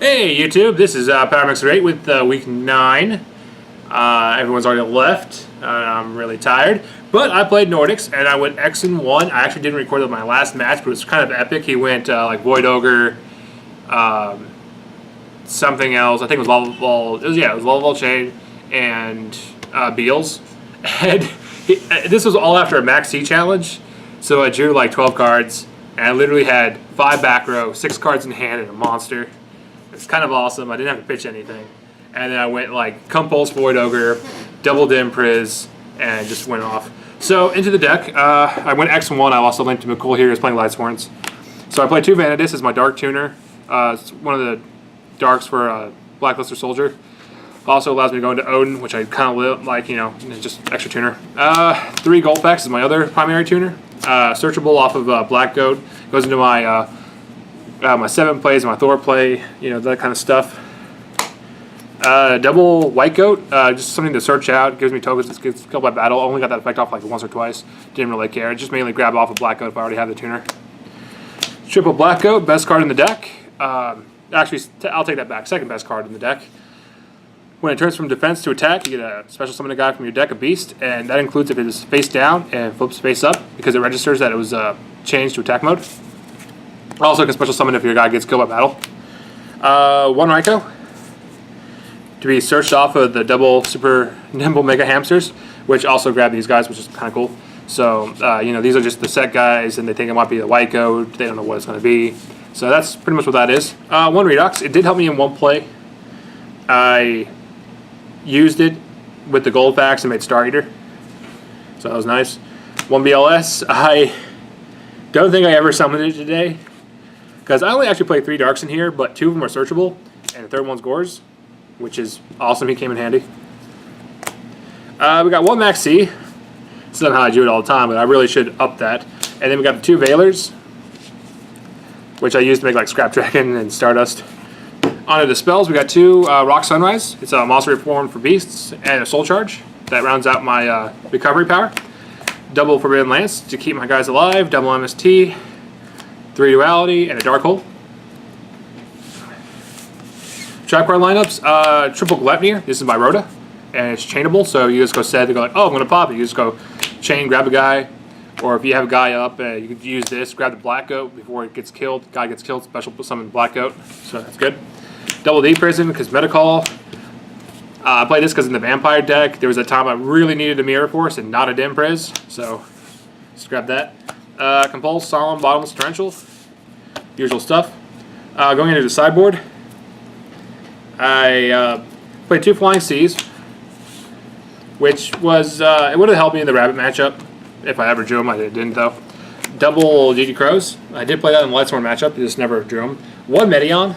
Hey YouTube, this is PowerMixer8 with week 9. Everyone's already left. I'm really tired. But I played Nordics and I went X and 1. I actually didn't record my last match, but it was kind of epic. He went like Void Ogre, something else. I think it was Lava Ball. It was Lava Ball Chain and Beals. And this was all after a Max C challenge. So I drew like 12 cards and I literally had 5 back row, 6 cards in hand, and a monster. It's kind of awesome. I didn't have to pitch anything. And then I went like Compulse Void Ogre, Double Dim Priz, and just went off. So into the deck, I went X and 1. I lost a link to McCool here. He was playing Lightsworns. So I played 2 Vanadis as my Dark Tuner. It's one of the darks for Blackluster Soldier. Also allows me to go into Odin, which I kind of like, you know, just extra tuner. 3 Goldfax is my other primary tuner. Searchable off of Black Goat. Goes into my my 7 plays, my Thor play, you know, that kind of stuff. Double White Goat, just something to search out. Gives me tokens that gets killed by battle. Only got that effect off like once or twice. Didn't really care. Just mainly grab off of Black Goat if I already have the tuner. Triple Black Goat, best card in the deck. Actually, I'll take that back. Second best card in the deck. When it turns from defense to attack, you get a special summon a guy from your deck, a beast, and that includes if it is face down and flips face up, because it registers that it was changed to attack mode. Also can special summon if your guy gets killed by battle. 1 Raikou to be searched off of the double super nimble mega hamsters, which also grab these guys, which is kind of cool. So you know, these are just the set guys, and they think it might be the White Goat. They don't know what it's going to be. So that's pretty much what that is. 1 Redox. It did help me in 1 play. I used it with the Goldfax and made Star Eater, so that was nice. 1 BLS. I don't think I ever summoned it today, because I only actually played 3 darks in here, but 2 of them are searchable, and the third one's Gores, which is awesome. He came in handy. We got 1 Max C. This is not how I do it all the time, but I really should up that. And then we got the 2 Veilers, which I used to make like Scrap Dragon and Stardust. On to the spells, we got 2 Rock Sunrise. It's a monster reform for beasts and a Soul Charge. That rounds out my recovery power. Double Forbidden Lance to keep my guys alive. Double MST. 3 Duality and a Dark Hole. Trap card lineups. Triple Glepnir. This is my Rhoda. And it's chainable, so you just go set. They go like, oh, I'm going to pop it. You just go chain, grab a guy. Or if you have a guy up, you could use this. Grab the Black Goat before it gets killed. Guy gets killed, special summon Black Goat. So that's good. Double D Prison because Metacall. I played this because in the Vampire deck, there was a time I really needed a Mirror Force and not a Dim Priz. So just grab that. Compulse, Solemn, Bottomless Torrential. Usual stuff. Going into the sideboard, I played 2 Flying Seas, which was, it would have helped me in the Rabbit matchup if I ever drew them. I didn't though. Double GG Crows. I did play that in the Lightsworn matchup, just never drew them. 1 Meteon.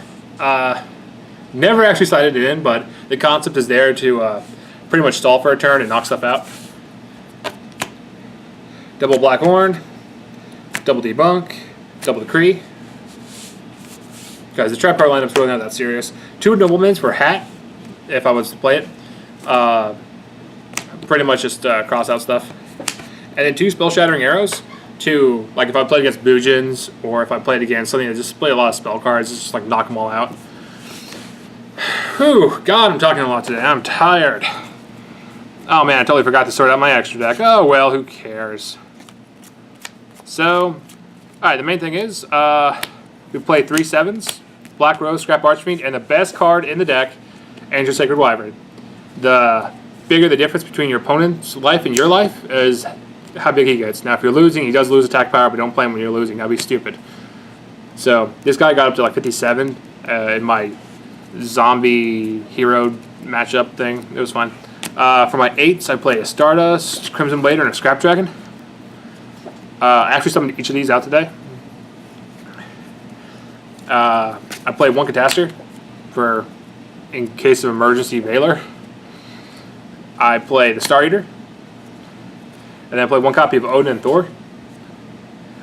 Never actually slided it in, but the concept is there to pretty much stall for a turn and knock stuff out. Double Black Horn. Double Debunk. Double Decree. Guys, the trap card lineup's really not that serious. 2 Noblemans for Hat, if I was to play it. Pretty much just cross out stuff. And then 2 Spell Shattering Arrows to, like, if I played against Boojins, or if I played against something that just played a lot of spell cards, just like knock them all out. Whew, God, I'm talking a lot today. I'm tired. Oh man, I totally forgot to sort out my extra deck. Oh well, who cares? So, alright, the main thing is, we play 3 7s, Black Rose, Scrap Archfiend, and the best card in the deck, Angel Sacred Wyvern. The bigger the difference between your opponent's life and your life is how big he gets. Now, if you're losing, he does lose attack power, but don't play him when you're losing. That'd be stupid. So, this guy got up to like 57 in my zombie hero matchup thing. It was fun. For my 8s, I play a Stardust, Crimson Blader, and a Scrap Dragon. I actually summoned each of these out today. I play 1 Catastor for in case of emergency Veiler. I play the Star Eater. And then I play 1 copy of Odin and Thor.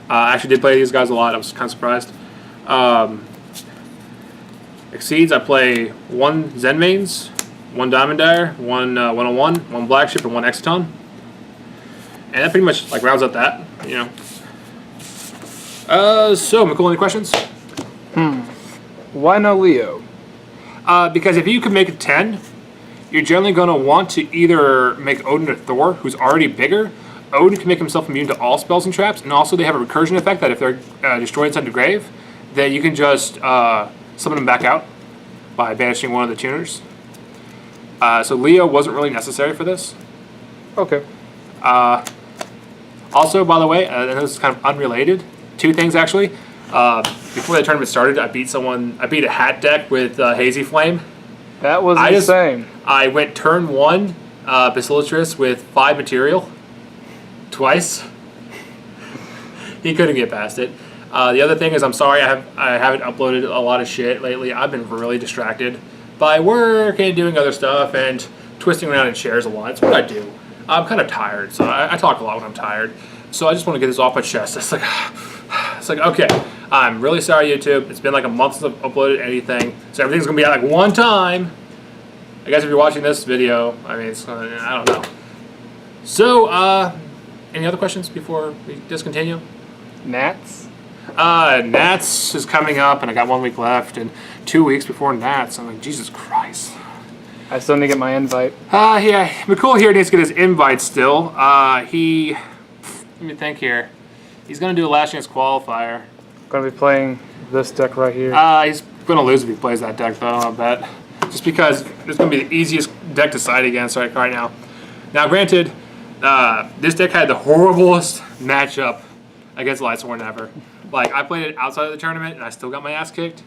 I actually did play these guys a lot. I was kind of surprised. Exceeds, I play 1 Zenmains, 1 Diamond Dire, 1 101, 1 Black Ship, and 1 Exciton. And that pretty much like rounds up that, you know. So, McCool, any questions? Why no Leo? Because if you could make a 10, you're generally going to want to either make Odin or Thor, who's already bigger. Odin can make himself immune to all spells and traps, and also they have a recursion effect that if they're destroyed inside the grave, then you can just summon them back out by banishing one of the tuners. So Leo wasn't really necessary for this. Okay. Also, by the way, and this is kind of unrelated, two things actually. Before the tournament started, I beat a hat deck with Hazy Flame. That was insane. I went turn 1 Basilicrus with 5 material. Twice. He couldn't get past it. The other thing is, I'm sorry I haven't uploaded a lot of shit lately. I've been really distracted by work and doing other stuff and twisting around in chairs a lot. It's what I do. I'm kind of tired, so I talk a lot when I'm tired. So I just want to get this off my chest. It's like okay, I'm really sorry, YouTube. It's been like a month since I've uploaded anything, so everything's gonna be out like one time. I guess if you're watching this video, I mean, I don't know. So, any other questions before we discontinue? Nats? Nats is coming up, and I got 1 week left, and 2 weeks before Nats. I'm like, Jesus Christ. I still need to get my invite. Yeah, McCool here needs to get his invite still. Let me think here. He's going to do a last chance qualifier. Going to be playing this deck right here. He's going to lose if he plays that deck, though, I bet. Just because it's going to be the easiest deck to side against right now. Now, granted, this deck had the horriblest matchup against Lightsworn ever. Like, I played it outside of the tournament, and I still got my ass kicked.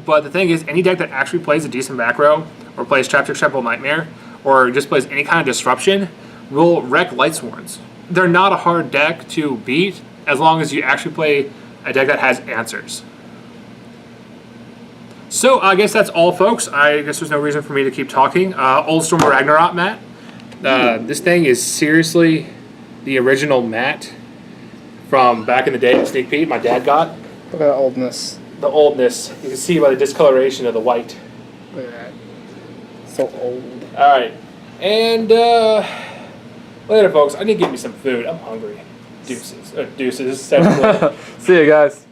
But the thing is, any deck that actually plays a decent back row, or plays Traptrix Temple Nightmare, or just plays any kind of disruption, will wreck Lightsworns. They're not a hard deck to beat, as long as you actually play a deck that has answers. So, I guess that's all, folks. I guess there's no reason for me to keep talking. Old Storm Ragnarok mat. This thing is seriously the original mat from back in the day at Sneak Peek my dad got. Look at that oldness. The oldness. You can see by the discoloration of the white. Look at that. So old. Alright. And, later, folks. I need to get me some food. I'm hungry. Deuces. Deuces. See you guys.